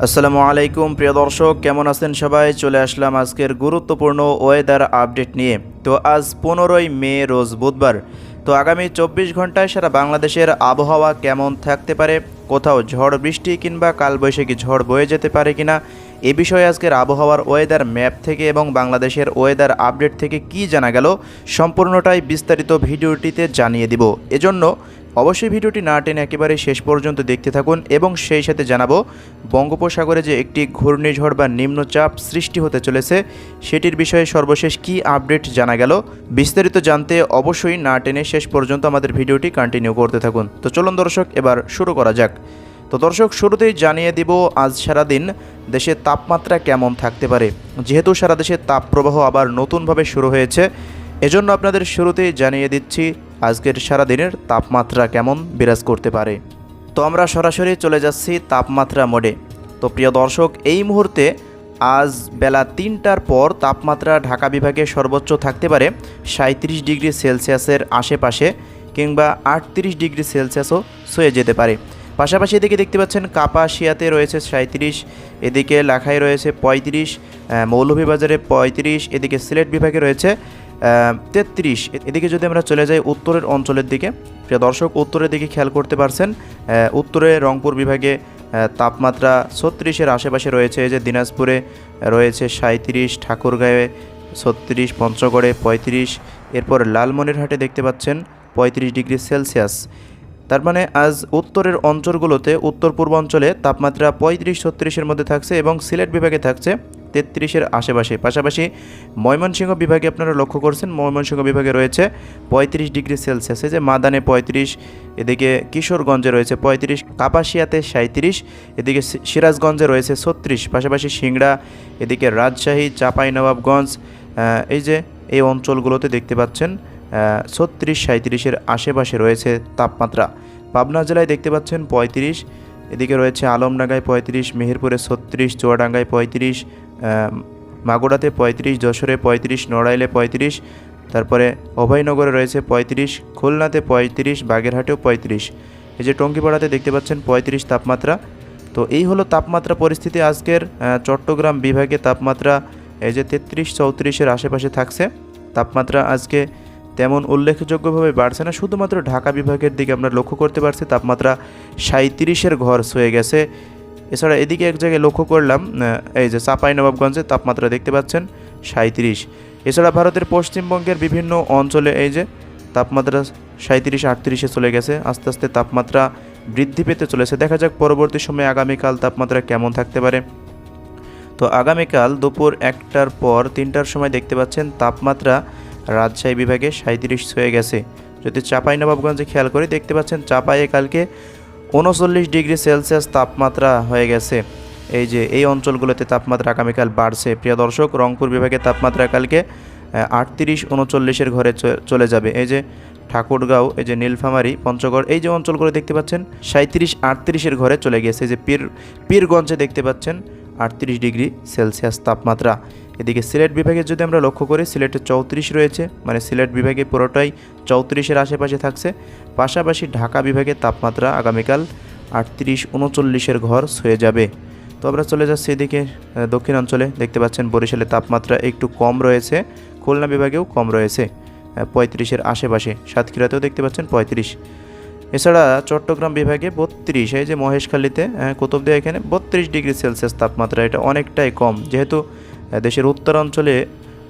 আসসালামু আলাইকুম প্রিয় দর্শক, কেমন আছেন সবাই? চলে আসলাম আজকের গুরুত্বপূর্ণ ওয়েদার আপডেট নিয়ে। তো আজ 15ই মে, রোজ বুধবার। তো আগামী 24 ঘন্টায় সারা বাংলাদেশের আবহাওয়া কেমন থাকতে পারে, কোথাও ঝড় বৃষ্টি কিংবা কালবৈশাখী ঝড় বয়ে যেতে পারে কিনা, এ বিষয়ে আজকের আবহাওয়ার ওয়েদার ম্যাপ থেকে এবং বাংলাদেশের ওয়েদার আপডেট থেকে কি জানা গেল, সম্পূর্ণটাই বিস্তারিত ভিডিওটিতে জানিয়ে দিব। এজন্য অবশ্যই ভিডিওটি না টেনে একেবারে শেষ পর্যন্ত দেখতে থাকুন এবং সেই সাথে জানাবো বঙ্গোপসাগরে যে একটি ঘূর্ণিঝড় বা নিম্নচাপ সৃষ্টি হতে চলেছে সেটির বিষয়ে সর্বশেষ কি আপডেট জানা গেল। বিস্তারিত জানতে অবশ্যই না টেনে শেষ পর্যন্ত আমাদের ভিডিওটি কন্টিনিউ করতে থাকুন। তো চলুন দর্শক, এবার শুরু করা যাক। তো দর্শক, শুরুতেই জানিয়ে দিব আজ সারাদিন দেশের তাপমাত্রা কেমন থাকতে পারে। যেহেতু সারা দেশের তাপপ্রবাহ আবার নতুনভাবে শুরু হয়েছে, এজন্য আপনাদের শুরুতেই জানিয়ে দিচ্ছি আজকের সারাদিনের তাপমাত্রা কেমন বিরাজ করতে পারে। তো আমরা সরাসরি চলে যাচ্ছি তাপমাত্রা মোডে। তো প্রিয় দর্শক, এই মুহূর্তে আজ বেলা 3টার পর তাপমাত্রা ঢাকা বিভাগে সর্বোচ্চ থাকতে পারে 37 ডিগ্রি সেলসিয়াসের আশেপাশে কিংবা 38 ডিগ্রি সেলসিয়াসও ছুঁয়ে যেতে পারে। পাশাপাশি এদিকে দেখতে পাচ্ছেন কাপাসিয়াতে রয়েছে 37, এদিকে লাখাই রয়েছে 35, মৌলভীবাজারে 35, এদিকে সিলেট বিভাগে রয়েছে 33। এদিকে যদি আমরা চলে যাই উত্তরের অঞ্চলের দিকে, প্রিয় দর্শক, উত্তরের দিকে খেয়াল করতে পারছেন উত্তরে রংপুর বিভাগে তাপমাত্রা 36-এর আশেপাশে রয়েছে। এই যে দিনাজপুরে রয়েছে 37, ঠাকুরগাঁয়ে 36, পঞ্চগড়ে 35, এরপর লালমনিরহাটে দেখতে পাচ্ছেন 35 ডিগ্রি সেলসিয়াস। তার মানে আজ উত্তরের অঞ্চলগুলোতে, উত্তর পূর্বাঞ্চলে তাপমাত্রা 35-36-এর মধ্যে থাকছে এবং সিলেট বিভাগে থাকছে 33-এর আশেপাশে। পাশাপাশি ময়মনসিংহ বিভাগে আপনারা লক্ষ্য করছেন, ময়মনসিংহ বিভাগে রয়েছে 35 ডিগ্রি সেলসিয়াস। যে মাদানে 35, এদিকে কিশোরগঞ্জে রয়েছে 35, কাপাসিয়াতে 37, এদিকে সিরাজগঞ্জে রয়েছে 36, পাশাপাশি সিংড়া, এদিকে রাজশাহী, চাঁপাইনবাবগঞ্জ, এই অঞ্চলগুলোতে দেখতে পাচ্ছেন 36-37-এর আশেপাশে রয়েছে তাপমাত্রা। পাবনা জেলায় দেখতে পাচ্ছেন 35, এদিকে রয়েছে আলমডাঙ্গায় 35, মেহেরপুরে 36, চুয়াডাঙ্গায় 35, মাগুরাতে 35, যশোরে 35, নড়াইলে 35, তারপরে অভয়নগরে রয়েছে 35, খুলনাতে 35, বাগেরহাটেও 35, এই যে টঙ্গিপাড়াতে দেখতে পাচ্ছেন 35 তাপমাত্রা। তো এই হলো তাপমাত্রা পরিস্থিতি আজকের। চট্টগ্রাম বিভাগে তাপমাত্রা এই যে 33-34-এর আশেপাশে থাকছে। তাপমাত্রা আজকে তেমন উল্লেখযোগ্যভাবে বাড়ছে না, শুধুমাত্র ঢাকা বিভাগের দিকে আমরা লক্ষ্য করতে পারছি তাপমাত্রা 37-এর ঘর ছুঁয়ে গেছে। এছাড়া এদিকে এক জায়গায় লক্ষ্য করলাম, এই যে চাঁপাইনবাবগঞ্জে তাপমাত্রা দেখতে পাচ্ছেন 37। এছাড়া ভারতের পশ্চিমবঙ্গের বিভিন্ন অঞ্চলে এই যে তাপমাত্রা 37-38-এ চলে গেছে। আস্তে আস্তে তাপমাত্রা বৃদ্ধি পেতে চলেছে। দেখা যাক পরবর্তী সময়ে আগামীকাল তাপমাত্রা কেমন থাকতে পারে। তো আগামীকাল দুপুর 1টার পর 3টার সময় দেখতে পাচ্ছেন তাপমাত্রা রাজশাহী বিভাগে 37 ছুঁয়ে গেছে। যদি চাঁপাইনবাবগঞ্জে খেয়াল করি, দেখতে পাচ্ছেন চাঁপাইয়ে কালকে 39 ডিগ্রি সেলসিয়াস তাপমাত্রা হয়ে গেছে। এই অঞ্চলগুলোতে তাপমাত্রা আগামীকাল বাড়ছে। প্রিয় দর্শক, রংপুর বিভাগে তাপমাত্রা কালকে 38-39-এর ঘরে চলে যাবে। এই যে ঠাকুরগাঁও, এই যে নীলফামারী, পঞ্চগড়, এই যে অঞ্চলগুলো দেখতে পাচ্ছেন 37-38-এর ঘরে চলে গেছে। এই যে পীরগঞ্জে দেখতে পাচ্ছেন 38 ডিগ্রি সেলসিয়াস তাপমাত্রা। এদিকে সিলেট বিভাগে যদি আমরা লক্ষ্য করি, সিলেটে 34 রয়েছে, মানে সিলেট বিভাগে পুরোটাই 34-এর আশেপাশে থাকছে। পাশাপাশি ঢাকা বিভাগে তাপমাত্রা আগামীকাল 38-39-এর ঘর ছুঁয়ে যাবে। তো আমরা চলে যাচ্ছি এদিকে দক্ষিণাঞ্চলে, দেখতে পাচ্ছেন বরিশালে তাপমাত্রা একটু কম রয়েছে, খুলনা বিভাগেও কম রয়েছে 35-এর আশেপাশে, সাতক্ষীরাতেও দেখতে পাচ্ছেন 35। এছাড়া চট্টগ্রাম বিভাগে 32, এই যে মহেশখালীতে, কুতুবদিয়া, এখানে 32 ডিগ্রি সেলসিয়াস তাপমাত্রা। এটা অনেকটাই কম, যেহেতু দেশের উত্তরাঞ্চলে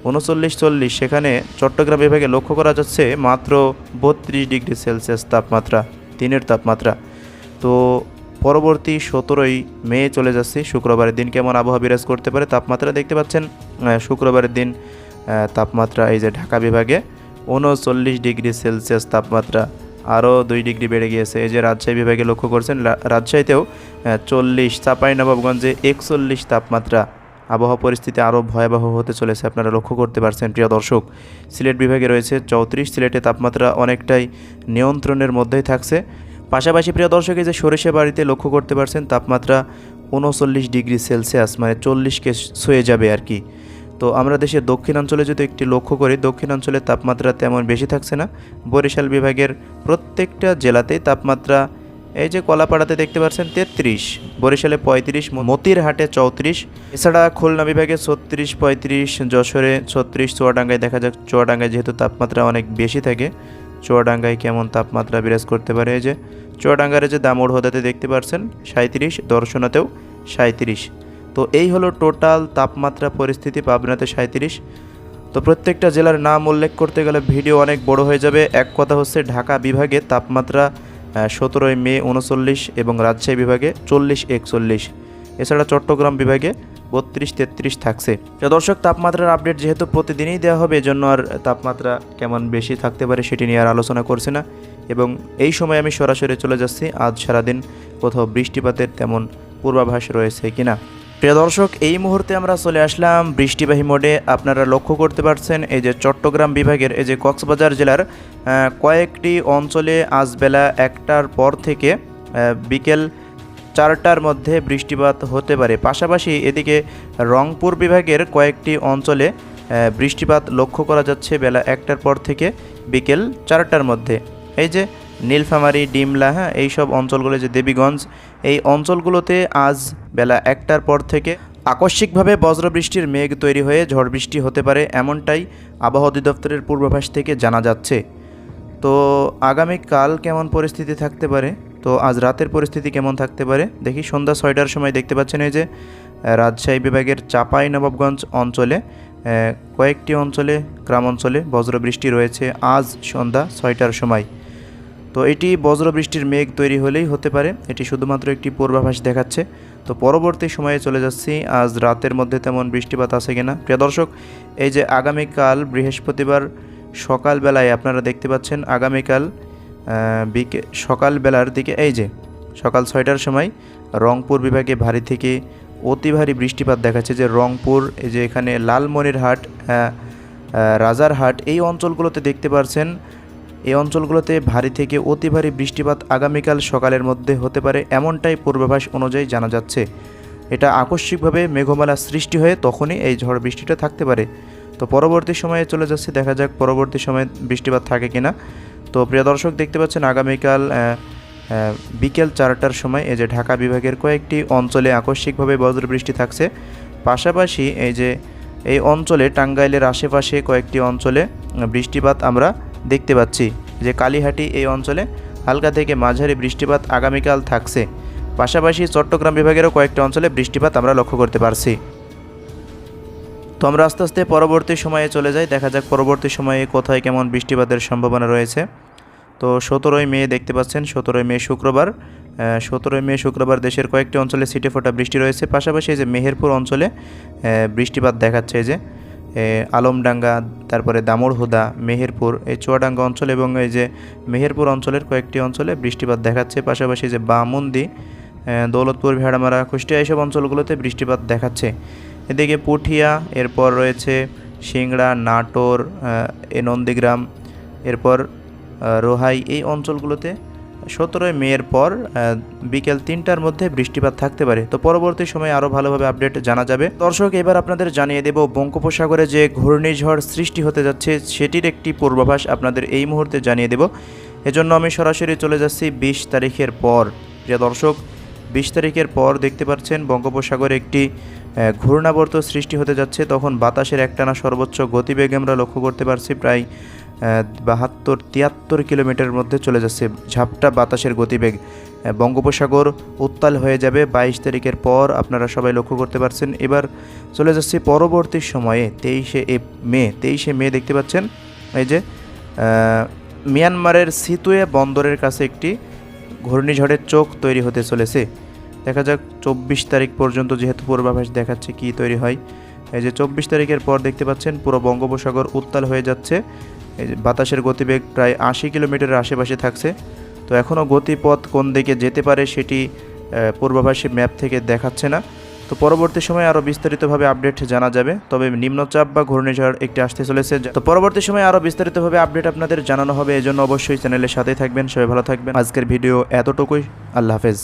39-40, সেখানে চট্টগ্রাম বিভাগে লক্ষ্য করা যাচ্ছে মাত্র 32 ডিগ্রি সেলসিয়াস তাপমাত্রা, দিনের তাপমাত্রা। তো পরবর্তী 17ই মে চলে যাচ্ছি, শুক্রবারের দিন কেমন আবহাওয়া বিরাজ করতে পারে তাপমাত্রা দেখতে পাচ্ছেন। শুক্রবারের দিন তাপমাত্রা এই যে ঢাকা বিভাগে 39 ডিগ্রি সেলসিয়াস তাপমাত্রা, আরও 2 ডিগ্রি বেড়ে গিয়েছে। এই যে রাজশাহী বিভাগে লক্ষ্য করছেন, রাজশাহীতেও 40, চাঁপাইনবাবগঞ্জে 41 তাপমাত্রা। আবহাওয়া পরিস্থিতি আরও ভয়াবহ হতে চলেছে, আপনারা লক্ষ্য করতে পারছেন প্রিয় দর্শক। সিলেট বিভাগে রয়েছে 34, সিলেটে তাপমাত্রা অনেকটাই নিয়ন্ত্রণের মধ্যেই থাকছে। পাশাপাশি প্রিয় দর্শক, এই যে সরিষাবাড়িতে লক্ষ্য করতে পারছেন তাপমাত্রা 39 ডিগ্রি সেলসিয়াস, মানে 40-কে ছুঁয়ে যাবে আর কি। তো আমরা দেশের দক্ষিণাঞ্চলে যদি একটি লক্ষ্য করি, দক্ষিণাঞ্চলের তাপমাত্রা তেমন বেশি থাকছে না। বরিশাল বিভাগের প্রত্যেকটা জেলাতেই তাপমাত্রা এই যে কলাপাড়াতে দেখতে পাচ্ছেন 33, বরিশালে 35, মতিরহাটে 34, এছাড়া খুলনা বিভাগে 36, 35, যশোরে 36, চুয়াডাঙ্গায় দেখা যাক, চুয়াডাঙ্গায় যেহেতু তাপমাত্রা অনেক বেশি থাকে, চুয়াডাঙ্গায় কেমন তাপমাত্রা বিরাজ করতে পারে। এই যে চুয়াডাঙ্গার যে দামোড়হদাতে দেখতে পাচ্ছেন 37, দর্শনাতেও 37। তো এই হলো টোটাল তাপমাত্রা পরিস্থিতি। পাবনাতে 37। তো প্রত্যেকটা জেলার নাম উল্লেখ করতে গেলে ভিডিও অনেক বড় হয়ে যাবে। এক কথা হচ্ছে ঢাকা বিভাগে তাপমাত্রা 17 মে 39 এবং রাজশাহী বিভাগে 40, 41। এছাড়া চট্টগ্রাম বিভাগে 32, 33 থাকছে। তো দর্শক, তাপমাত্রার আপডেট যেহেতু প্রতিদিনই দেওয়া হবে, এজন্য আর তাপমাত্রা কেমন বেশি থাকতে পারে সেটি নিয়ে আর আলোচনা করছি না। এবং এই সময় আমি সরাসরি চলে যাচ্ছি আজ সারাদিন কোথাও বৃষ্টিপাতের তেমন পূর্বাভাস রয়েছে কিনা। প্রিয় দর্শক, এই মুহূর্তে আমরা চলে আসলাম বৃষ্টিবাহী মোডে। আপনারা লক্ষ্য করতে পারছেন এই যে চট্টগ্রাম বিভাগের এই যে কক্সবাজার জেলার কয়েকটি অঞ্চলে আজ বেলা 1টার পর থেকে বিকেল 4টার মধ্যে বৃষ্টিপাত হতে পারে। পাশাপাশি এদিকে রংপুর বিভাগের কয়েকটি অঞ্চলে বৃষ্টিপাত লক্ষ্য করা যাচ্ছে বেলা 1টার পর থেকে বিকেল 4টার মধ্যে। এই যে নীলফামারী, ডিমলা, এইসব অঞ্চলগুলো, যে দেবীগঞ্জ, এই অঞ্চলগুলোতে আজ বেলা 1টার পর থেকে আকস্মিকভাবে বজ্রবৃষ্টির মেঘ তৈরি হয়ে ঝড় বৃষ্টি হতে পারে, এমনটাই আবহাওয়া অধিদপ্তরের পূর্বাভাস থেকে জানা যাচ্ছে। তো আগামীকাল কেমন পরিস্থিতি থাকতে পারে, তো আজ রাতের পরিস্থিতি কেমন থাকতে পারে দেখি। সন্ধ্যা 6টার সময় দেখতে পাচ্ছেন এই যে রাজশাহী বিভাগের চাঁপাইনবাবগঞ্জ অঞ্চলে কয়েকটি অঞ্চলে, গ্রাম অঞ্চলে বজ্রবৃষ্টি রয়েছে আজ সন্ধ্যা 6টার সময়। তো এটি বজ্রবৃষ্টির মেঘ তৈরি হলেই হতে পারে, এটি শুধুমাত্র একটি পূর্বাভাস দেখাচ্ছে। তো পরবর্তী সময়ে চলে যাচ্ছি আজ রাতের মধ্যে তেমন বৃষ্টিপাত আছে কিনা। প্রিয় দর্শক, এই যে আগামীকাল বৃহস্পতিবার সকালবেলায় আপনারা দেখতে পাচ্ছেন, আগামীকাল সকালবেলার দিকে এই যে সকাল 6টার সময় রংপুর বিভাগে ভারী থেকে অতি ভারী বৃষ্টিপাত দেখাচ্ছে। যে রংপুর, এই যে এখানে লালমনিরহাট, রাজারহাট, এই অঞ্চলগুলোতে দেখতে পাচ্ছেন, এই অঞ্চলগুলোতে ভারী থেকে অতি ভারী বৃষ্টিপাত আগামীকাল সকালের মধ্যে হতে পারে, এমনটাই পূর্বাভাস অনুযায়ী জানা যাচ্ছে। এটা আকস্মিকভাবে মেঘমালা সৃষ্টি হয়ে তখনই এই ঝড় বৃষ্টিটা থাকতে পারে। তো পরবর্তী সময়ে চলে যাচ্ছে, দেখা যাক পরবর্তী সময়ে বৃষ্টিপাত থাকে কিনা। তো প্রিয় দর্শক, দেখতে পাচ্ছেন আগামীকাল বিকেল 4টার সময় এই যে ঢাকা বিভাগের কয়েকটি অঞ্চলে আকস্মিকভাবে বজ্রবৃষ্টি থাকছে। পাশাপাশি এই যে এই অঞ্চলে টাঙ্গাইলের আশেপাশে কয়েকটি অঞ্চলে বৃষ্টিপাত আমরা দেখতে পাচ্ছি। যে কালীহাটি, এই অঞ্চলে হালকা থেকে মাঝারি বৃষ্টিপাত আগামীকাল থাকছে। পাশাপাশি চট্টগ্রাম বিভাগেরও কয়েকটি অঞ্চলে বৃষ্টিপাত আমরা লক্ষ্য করতে পারছি। তো আমরা আস্তে আস্তে পরবর্তী সময়ে চলে যাই, দেখা যাক পরবর্তী সময়ে কোথায় কেমন বৃষ্টিপাতের সম্ভাবনা রয়েছে। তো 17ই মে দেখতে পাচ্ছেন, 17ই মে শুক্রবার, 17ই মে শুক্রবার দেশের কয়েকটি অঞ্চলে ছিটেফোঁটা বৃষ্টি রয়েছে। পাশাপাশি এই যে মেহেরপুর অঞ্চলে বৃষ্টিপাত দেখাচ্ছে, এই যে আলমডাঙ্গা, তারপরে দামোড়হুদা, মেহেরপুর, এই চুয়াডাঙ্গা অঞ্চল এবং এই যে মেহেরপুর অঞ্চলের কয়েকটি অঞ্চলে বৃষ্টিপাত দেখাচ্ছে। পাশাপাশি যে বামুন্দি, দৌলতপুর, ভেড়ামারা, কুষ্টিয়া, এইসব অঞ্চলগুলোতে বৃষ্টিপাত দেখাচ্ছে। এদিকে পুঠিয়া, এরপর রয়েছে সিংড়া, নাটোর, নন্দীগ্রাম, এরপর রোহাই, এই অঞ্চলগুলোতে 17ই মের পর বিকেল 3টার মধ্যে বৃষ্টিপাত থাকতে পারে। তো পরবর্তী সময়ে আরও ভালোভাবে আপডেট জানা যাবে। দর্শক, এবার আপনাদের জানিয়ে দেব বঙ্গোপসাগরে যে ঘূর্ণিঝড় সৃষ্টি হতে যাচ্ছে সেটির একটি পূর্বাভাস আপনাদের এই মুহূর্তে জানিয়ে দেব। এজন্য আমি সরাসরি চলে যাচ্ছি 20 তারিখের পর। প্রিয় দর্শক, 20 তারিখের পর দেখতে পাচ্ছেন বঙ্গোপসাগরে একটি ঘূর্ণাবর্ত সৃষ্টি হতে যাচ্ছে। তখন বাতাসের একটানা সর্বোচ্চ গতিবেগ আমরা লক্ষ্য করতে পারছি প্রায় 72-73 কিলোমিটারের মধ্যে চলে যাচ্ছে ঝাপটা বাতাসের গতিবেগ। বঙ্গোপসাগর উত্তাল হয়ে যাবে 22 তারিখের পর, আপনারা সবাই লক্ষ্য করতে পারছেন। এবার চলে যাচ্ছে পরবর্তী সময়ে 23শে মে দেখতে পাচ্ছেন এই যে মিয়ানমারের সিতুয়ে বন্দরের কাছে একটি ঘূর্ণিঝড়ের চোখ তৈরি হতে চলেছে। দেখা যাক 24 তারিখ পর্যন্ত, যেহেতু পূর্বাভাস দেখাচ্ছে কি তৈরি হয়। এই যে 24 তারিখের পর দেখতে পাচ্ছেন পুরো বঙ্গোপসাগর উত্তাল হয়ে যাচ্ছে। এই যে বাতাসের গতিবেগ প্রায় 80 কিলোমিটারের আশেপাশে থাকছে। তো এখনও গতিপথ কোন দিকে যেতে পারে সেটি পূর্বাভাসী ম্যাপ থেকে দেখাচ্ছে না। তো পরবর্তী সময়ে আরও বিস্তারিতভাবে আপডেট জানা যাবে। তবে নিম্নচাপ বা ঘূর্ণিঝড় একটি আসতে চলেছে। তো পরবর্তী সময়ে আরও বিস্তারিতভাবে আপডেট আপনাদের জানানো হবে, এজন্য অবশ্যই চ্যানেলের সাথেই থাকবেন। সবাই ভালো থাকবেন। আজকের ভিডিও এতটুকুই। আল্লাহ হাফেজ।